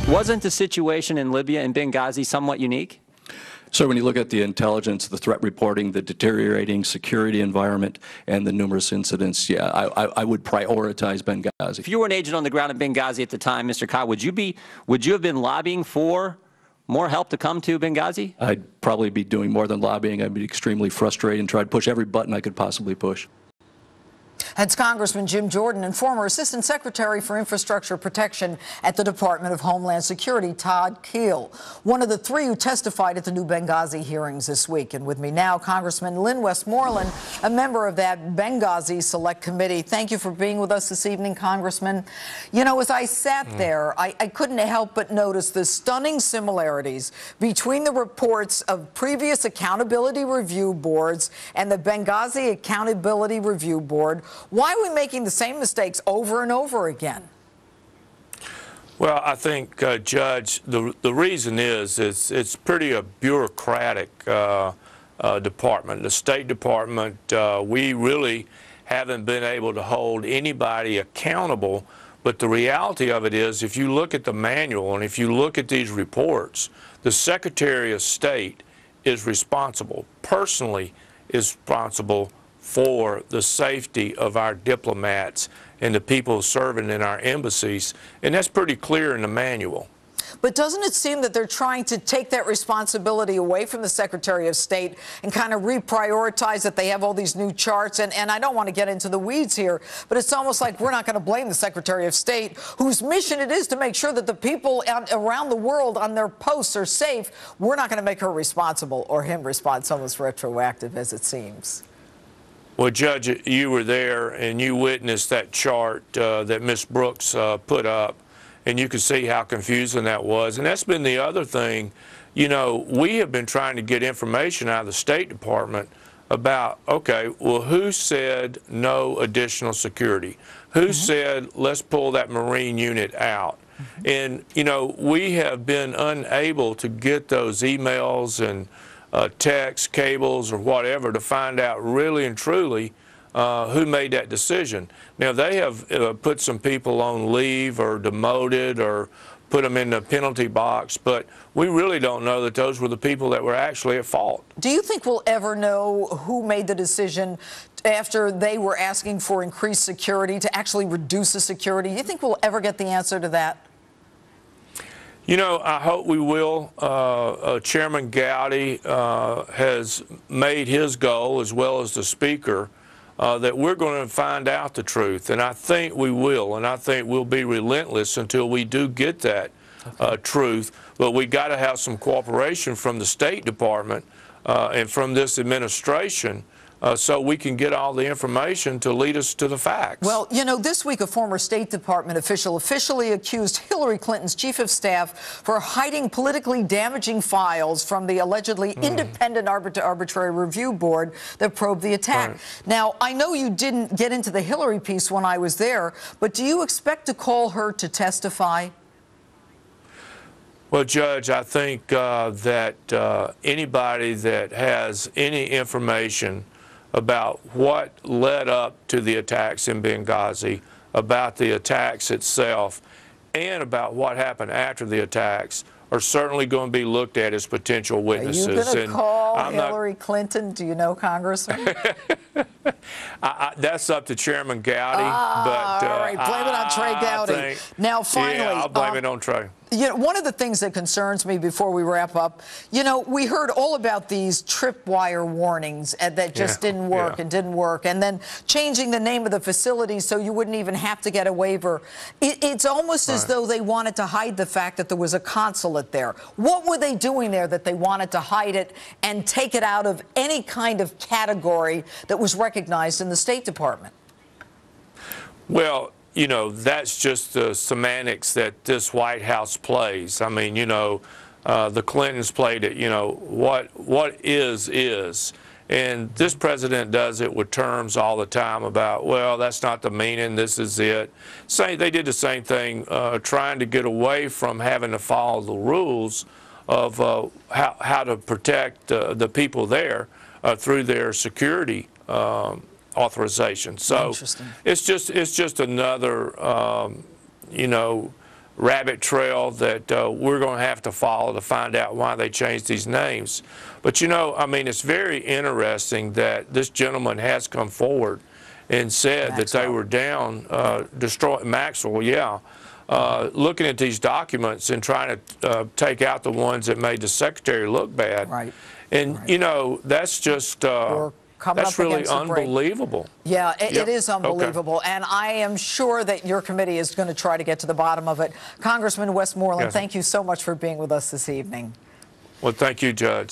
Wasn't the situation in Libya and Benghazi somewhat unique? So when you look at the intelligence, the threat reporting, the deteriorating security environment, and the numerous incidents, yeah, I would prioritize Benghazi. If you were an agent on the ground in Benghazi at the time, Mr. Kai, would you have been lobbying for more help to come to Benghazi? I'd probably be doing more than lobbying. I'd be extremely frustrated and try to push every button I could possibly push. That's Congressman Jim Jordan and former Assistant Secretary for Infrastructure Protection at the Department of Homeland Security, Todd Keel, one of the three who testified at the new Benghazi hearings this week. And with me now, Congressman Lynn Westmoreland, a member of that Benghazi Select Committee. Thank you for being with us this evening, Congressman. You know, as I sat there, I couldn't help but notice the stunning similarities between the reports of previous accountability review boards and the Benghazi Accountability Review Board. Why are we making the same mistakes over and over again? Well, I think, Judge, the reason is it's pretty a bureaucratic department. The State Department, we really haven't been able to hold anybody accountable. But the reality of it is, if you look at the manual and if you look at these reports, the Secretary of State is responsible, personally is responsible for the safety of our diplomats and the people serving in our embassies, and that's pretty clear in the manual. But doesn't it seem that they're trying to take that responsibility away from the Secretary of State and kind of reprioritize that they have all these new charts? And I don't want to get into the weeds here, but it's almost like we're not going to blame the Secretary of State, whose mission it is to make sure that the people around the world on their posts are safe. We're not going to make her responsible or him responsible. It's almost retroactive, as it seems. Well, Judge, you were there and you witnessed that chart that Ms. Brooks put up, and you could see how confusing that was. And that's been the other thing. You know, we have been trying to get information out of the State Department about, okay, well, who said no additional security? Who said let's pull that Marine unit out? And, you know, we have been unable to get those emails and text, cables, or whatever to find out really and truly who made that decision. Now, they have put some people on leave or demoted or put them in the penalty box, but we really don't know that those were the people that were actually at fault. Do you think we'll ever know who made the decision after they were asking for increased security to actually reduce the security? Do you think we'll ever get the answer to that? You know, I hope we will. Chairman Gowdy has made his goal, as well as the Speaker, that we're going to find out the truth. And I think we will. And I think we'll be relentless until we do get that truth. But we got to have some cooperation from the State Department and from this administration so we can get all the information to lead us to the facts. Well, you know, this week a former State Department official officially accused Hillary Clinton's chief of staff for hiding politically damaging files from the allegedly independent arbitrary review board that probed the attack. Right. Now, I know you didn't get into the Hillary piece when I was there, but do you expect to call her to testify? Well, Judge, I think that anybody that has any information about what led up to the attacks in Benghazi, about the attacks itself, and about what happened after the attacks are certainly going to be looked at as potential witnesses. Are you going to call Hillary Clinton? Do you know, Congressman? That's up to Chairman Gowdy. But, all right, blame it on Trey Gowdy. Now, finally, yeah, I'll blame it on Trey. You know, one of the things that concerns me before we wrap up, you know, we heard all about these tripwire warnings that just didn't work and didn't work, and then changing the name of the facility so you wouldn't even have to get a waiver. It's almost as though they wanted to hide the fact that there was a consulate there. What were they doing there that they wanted to hide it and take it out of any kind of category that was recognized in the State Department? Well, you know, that's just the semantics that this White House plays. I mean, you know, the Clintons played it, you know, what is. And this president does it with terms all the time about, well, that's not the meaning, this is it. They did the same thing, trying to get away from having to follow the rules of how to protect the people there through their security authorization. So it's just another, you know, rabbit trail that we're going to have to follow to find out why they changed these names. But you know, I mean, it's very interesting that this gentleman has come forward and said that they were down, destroying Maxwell, yeah, looking at these documents and trying to take out the ones that made the secretary look bad. Right. And, you know, that's just, that's really unbelievable. Yeah, it is unbelievable. Okay. And I am sure that your committee is going to try to get to the bottom of it. Congressman Westmoreland, thank you so much for being with us this evening. Well, thank you, Judge.